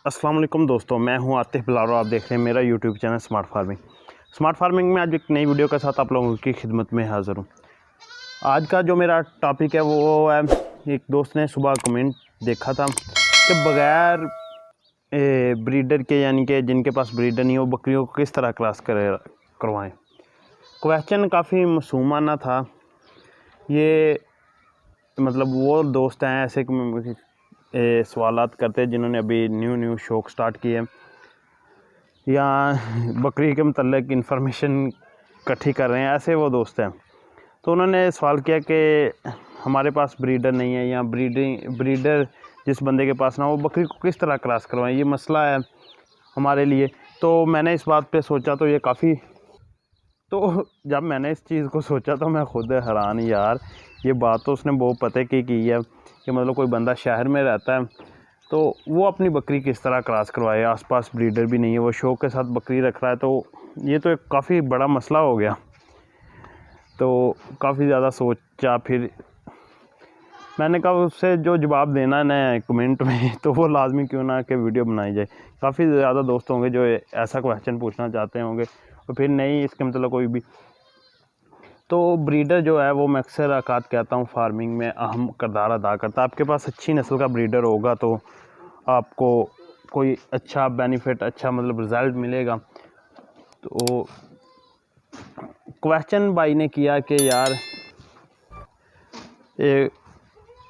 अस्सलाम वालेकुम दोस्तों, मैं हूं आतिफ बिलारो। आप देख रहे हैं मेरा यूट्यूब चैनल स्मार्ट फार्मिंग में आज एक नई वीडियो के साथ आप लोगों की खिदमत में हाज़िर हूं। आज का जो मेरा टॉपिक है वो है, एक दोस्त ने सुबह कमेंट देखा था कि बग़ैर ब्रीडर के, यानी कि जिनके पास ब्रीडर नहीं हो, बकरियों को किस तरह क्रॉस करवाएँ। क्वेश्चन काफ़ी मासूमाना था। ये मतलब वो दोस्त हैं ऐसे सवालात करते हैं जिन्होंने अभी न्यू शौक़ स्टार्ट किए या बकरी के मतलब इंफॉर्मेशन इकट्ठी कर रहे हैं, ऐसे वो दोस्त हैं। तो उन्होंने सवाल किया कि हमारे पास ब्रीडर नहीं है या ब्रीडर जिस बंदे के पास ना, वो बकरी को किस तरह क्रॉस करवाएं, ये मसला है हमारे लिए। तो मैंने इस बात पे सोचा, तो जब मैंने इस चीज़ को सोचा तो मैं खुद हैरान, यार ये बात तो उसने बहुत पते की है कि मतलब कोई बंदा शहर में रहता है तो वो अपनी बकरी किस तरह क्रॉस करवाए, आसपास ब्रीडर भी नहीं है, वो शौक़ के साथ बकरी रख रहा है। तो ये तो एक काफ़ी बड़ा मसला हो गया। तो काफ़ी ज़्यादा सोचा, फिर मैंने कहा उससे जो जवाब देना है ना कमेंट में, तो वो लाजमी क्यों ना कि वीडियो बनाई जाए। काफ़ी ज़्यादा दोस्त होंगे जो ऐसा क्वेश्चन पूछना चाहते होंगे, तो फिर नहीं इसके मतलब कोई भी। तो ब्रीडर जो है वो मैं अक्सर औकात कहता हूँ फार्मिंग में अहम किरदार अदा करता है। आपके पास अच्छी नस्ल का ब्रीडर होगा तो आपको कोई अच्छा बेनिफिट, अच्छा मतलब रिज़ल्ट मिलेगा। तो क्वेश्चन भाई ने किया कि यार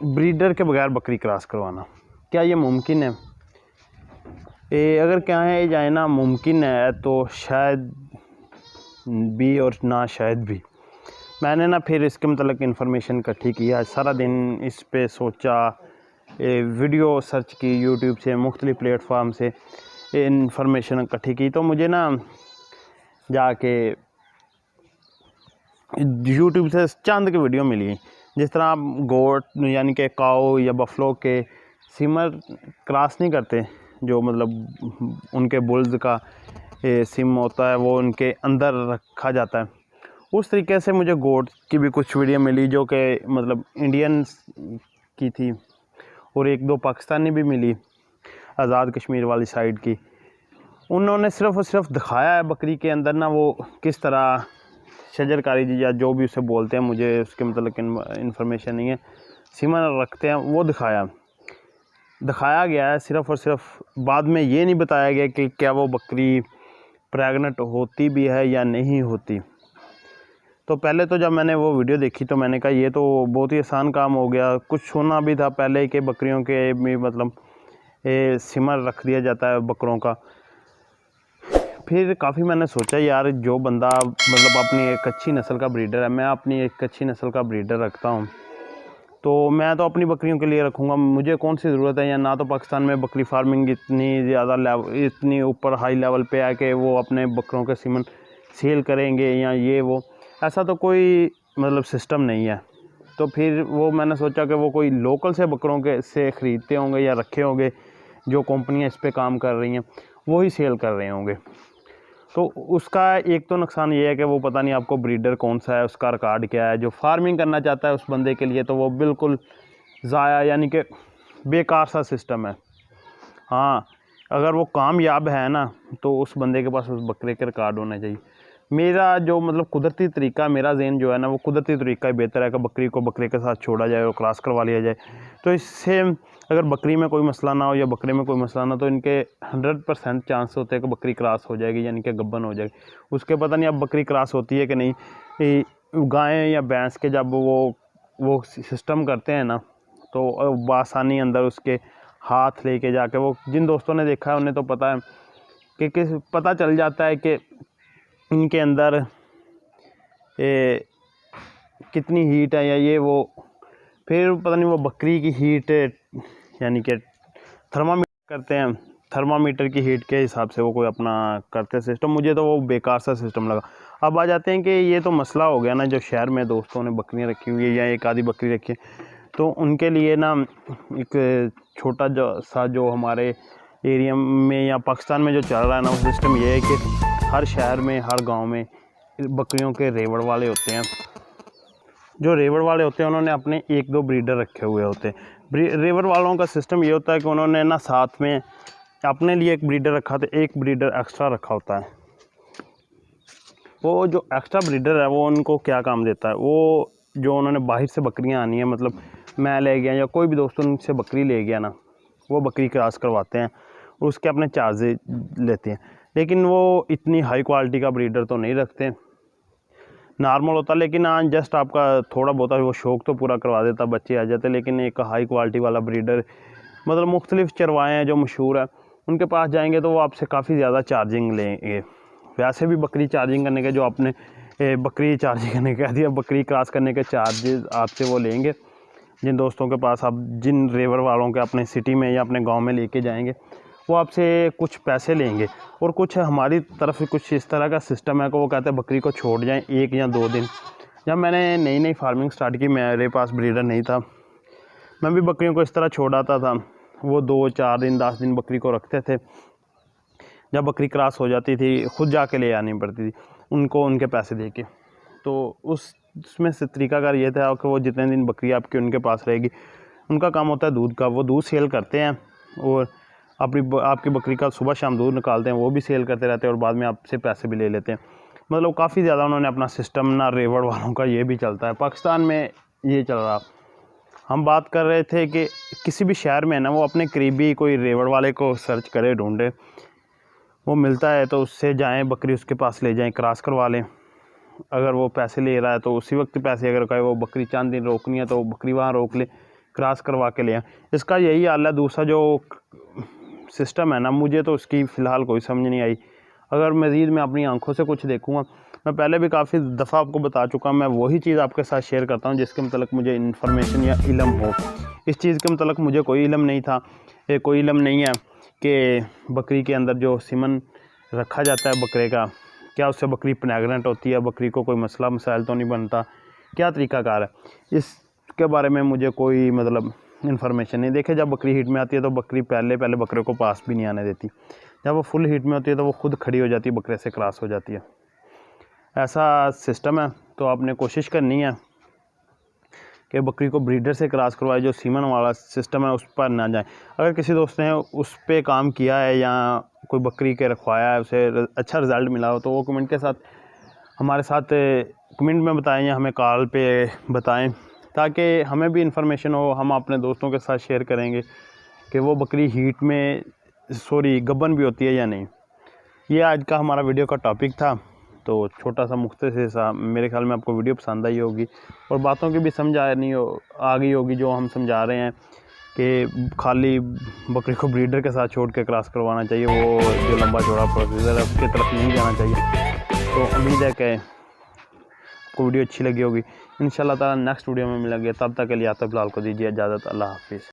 ब्रीडर के बगैर बकरी क्रॉस करवाना क्या ये मुमकिन है? अगर कहा जाए ना मुमकिन है तो शायद भी और ना शायद भी। मैंने ना फिर इसके मतलब इन्फॉर्मेशन इकट्ठी की, आज सारा दिन इस पे सोचा, वीडियो सर्च की यूट्यूब से, मुख्तलिफ़ प्लेटफार्म से इन्फॉर्मेशन इकट्ठी की। तो मुझे ना जाके यूट्यूब से चंद की वीडियो मिली, जिस तरह आप गोट यानी कि काऊ या बफलो के सिमर क्रॉस नहीं करते, जो मतलब उनके बुल्स का सिम होता है वो उनके अंदर रखा जाता है, उस तरीके से मुझे गोट की भी कुछ वीडियो मिली जो कि मतलब इंडियन की थी, और एक दो पाकिस्तानी भी मिली, आज़ाद कश्मीर वाली साइड की। उन्होंने सिर्फ़ और सिर्फ दिखाया है बकरी के अंदर ना वो किस तरह शजरकारी या जो भी उसे बोलते हैं, मुझे उसके मतलब इन्फॉर्मेशन नहीं है, सीमन रखते हैं, वो दिखाया गया है सिर्फ़ और सिर्फ। बाद में ये नहीं बताया गया कि क्या वो बकरी प्रेग्नेंट होती भी है या नहीं होती। तो पहले तो जब मैंने वो वीडियो देखी तो मैंने कहा ये तो बहुत ही आसान काम हो गया। कुछ सुना भी था पहले कि बकरियों के भी मतलब सिमर रख दिया जाता है बकरों का। फिर काफ़ी मैंने सोचा यार जो बंदा मतलब अपनी एक अच्छी नस्ल का ब्रीडर है, मैं अपनी एक अच्छी नस्ल का ब्रीडर रखता हूँ, तो मैं तो अपनी बकरियों के लिए रखूँगा, मुझे कौन सी ज़रूरत है। या ना तो पाकिस्तान में बकरी फार्मिंग इतनी ज़्यादा इतनी ऊपर हाई लेवल पे है कि वो अपने बकरों के सीमन सेल करेंगे या ये वो, ऐसा तो कोई मतलब सिस्टम नहीं है। तो फिर वो मैंने सोचा कि वो कोई लोकल से बकरों के से ख़रीदते होंगे या रखे होंगे, जो कंपनियां इस पे काम कर रही हैं वो ही सेल कर रहे होंगे। तो उसका एक तो नुकसान ये है कि वो पता नहीं आपको ब्रीडर कौन सा है, उसका रिकॉर्ड क्या है। जो फार्मिंग करना चाहता है उस बंदे के लिए तो वो बिल्कुल ज़ाया यानी कि बेकार सा सिस्टम है। हाँ, अगर वो कामयाब है ना तो उस बंदे के पास उस बकरे के रिकॉर्ड होने चाहिए। मेरा जो मतलब कुदरती तरीका, मेरा ज़हन जो है ना वो कुदरती तरीका ही बेहतर है कि बकरी को बकरे के साथ छोड़ा जाए और क्रॉस करवा लिया जाए। तो इससे अगर बकरी में कोई मसला ना हो या बकरे में कोई मसला ना, तो इनके 100% चांस होते हैं कि बकरी क्रॉस हो जाएगी, यानी कि गब्बन हो जाएगी। उसके पता नहीं अब बकरी क्रॉस होती है कि नहीं। गाय या भैंस के जब वो सिस्टम करते हैं ना तो बआसानी अंदर उसके हाथ लेके जाके, वो जिन दोस्तों ने देखा है उन्हें तो पता है कि पता चल जाता है कि इनके अंदर कितनी हीट है या ये वो। फिर पता नहीं वो बकरी की हीट यानी कि थर्मामीटर करते हैं, थर्मामीटर की हीट के हिसाब से वो कोई अपना करते सिस्टम। मुझे तो वो बेकार सा सिस्टम लगा। अब आ जाते हैं कि ये तो मसला हो गया ना, जो शहर में दोस्तों ने बकरियां रखी हुई है या एक आधी बकरी रखी है, तो उनके लिए ना एक छोटा जो हमारे एरिया में या पाकिस्तान में जो चल रहा है ना, वो सिस्टम ये है कि हर शहर में, हर गांव में बकरियों के रेवड़ वाले होते हैं। जो रेवड़ वाले होते हैं उन्होंने अपने एक दो ब्रीडर रखे हुए होते हैं। रेवड़ वालों का सिस्टम ये होता है कि उन्होंने ना साथ में अपने लिए एक ब्रीडर रखा तो एक ब्रीडर एक्स्ट्रा रखा होता है। वो जो एक्स्ट्रा ब्रीडर है वो उनको क्या काम देता है, वो जो उन्होंने बाहर से बकरियां आनी है, मतलब मैं ले गया या कोई भी दोस्त उनसे बकरी ले गया ना, वो बकरी क्रॉस करवाते हैं और उसके अपने चार्जेज लेते हैं। लेकिन वो इतनी हाई क्वालिटी का ब्रीडर तो नहीं रखते, नॉर्मल होता। लेकिन हाँ, जस्ट आपका थोड़ा बहुत वो शौक़ तो पूरा करवा देता, बच्चे आ जाते। लेकिन एक हाई क्वालिटी वाला ब्रीडर, मतलब मुख्तलिफ़ चरवाए हैं जो मशहूर है, उनके पास जाएंगे तो वो आपसे काफ़ी ज़्यादा चार्जिंग लेंगे। वैसे भी बकरी चार्जिंग करने के जो आपने बकरी चार्जिंग करने के दिया, बकरी क्रॉस करने के चार्जेस आपसे वो लेंगे। जिन दोस्तों के पास आप, जिन रेवर वालों के अपने सिटी में या अपने गांव में लेके जाएंगे, वो आपसे कुछ पैसे लेंगे। और कुछ हमारी तरफ से कुछ इस तरह का सिस्टम है कि वो कहते हैं बकरी को छोड़ जाएं 1 या 2 दिन। जब मैंने नई नई फार्मिंग स्टार्ट की, मेरे पास ब्रीडर नहीं था, मैं भी बकरियों को इस तरह छोड़ाता था। वो 2, 4 दिन, 10 दिन बकरी को रखते थे। जब बकरी क्रॉस हो जाती थी, ख़ुद जाके ले आनी पड़ती थी उनको, उनके पैसे दे के। तो उसमें से तरीकाकार ये था कि वो जितने दिन बकरी आपकी उनके पास रहेगी, उनका काम होता है दूध का। वो दूध सेल करते हैं और आपकी बकरी का सुबह शाम दूध निकालते हैं, वो भी सेल करते रहते हैं और बाद में आपसे पैसे भी ले लेते हैं। मतलब काफ़ी ज़्यादा उन्होंने अपना सिस्टम ना, रेवड़ वालों का ये भी चलता है, पाकिस्तान में ये चल रहा। हम बात कर रहे थे कि किसी भी शहर में ना, वो अपने करीबी कोई रेवड़ वाले को सर्च करे, ढूंढे, वो मिलता है तो उससे जाएं, बकरी उसके पास ले जाएं, क्रॉस करवा लें। अगर वो पैसे ले रहा है तो उसी वक्त पैसे, अगर कहे वो बकरी चंद दिन रोकनी है तो बकरी वहाँ रोक ले, क्रॉस करवा के ले आए। इसका यही हाल है। दूसरा जो सिस्टम है ना, मुझे तो उसकी फ़िलहाल कोई समझ नहीं आई। अगर मज़ीद मैं अपनी आंखों से कुछ देखूँगा, मैं पहले भी काफ़ी दफ़ा आपको बता चुका, मैं वही चीज़ आपके साथ शेयर करता हूँ जिसके मतलब मुझे इन्फॉर्मेशन या इल्म हो। इस चीज़ के मतलब मुझे कोई इल्म नहीं था, कोई इल्म नहीं है कि बकरी के अंदर जो सीमन रखा जाता है बकरे का, क्या उससे बकरी प्रेग्नेंट होती है, बकरी को कोई मसला मसाइल तो नहीं बनता, क्या तरीक़ाकार है, इसके बारे में मुझे कोई मतलब इन्फॉर्मेशन नहीं। देखे, जब बकरी हीट में आती है तो बकरी पहले बकरे को पास भी नहीं आने देती। जब वो फुल हीट में होती है तो वो खुद खड़ी हो जाती है, बकरे से क्रॉस हो जाती है। ऐसा सिस्टम है। तो आपने कोशिश करनी है कि बकरी को ब्रीडर से क्रॉस करवाए। जो सीमन वाला सिस्टम है उस पर ना जाए। अगर किसी दोस्त ने उस पर काम किया है या कोई बकरी के रखवाया है, उसे अच्छा रिज़ल्ट मिला हो, तो वो कमेंट के साथ हमारे साथ कमेंट में बताएं या हमें कॉल पे बताएं, ताकि हमें भी इन्फॉर्मेशन हो। हम अपने दोस्तों के साथ शेयर करेंगे कि वो बकरी हीट में गब्बन भी होती है या नहीं। ये आज का हमारा वीडियो का टॉपिक था। तो छोटा सा मुख्तसर सा, मेरे ख्याल में आपको वीडियो पसंद आई होगी और बातों की भी समझ आ गई होगी जो हम समझा रहे हैं कि खाली बकरी को ब्रीडर के साथ छोड़ के क्रॉस करवाना चाहिए। वो जो लंबा चौड़ा प्रोसीजर है उसकी तरफ नहीं जाना चाहिए। तो उम्मीद है कि आपको वीडियो अच्छी लगी होगी। इंशाल्लाह ताला नेक्स्ट वीडियो में मिलेंगे। तब तक के लिए आता फिलहाल को दीजिए इजाज़त। अल्लाह हाफिज़।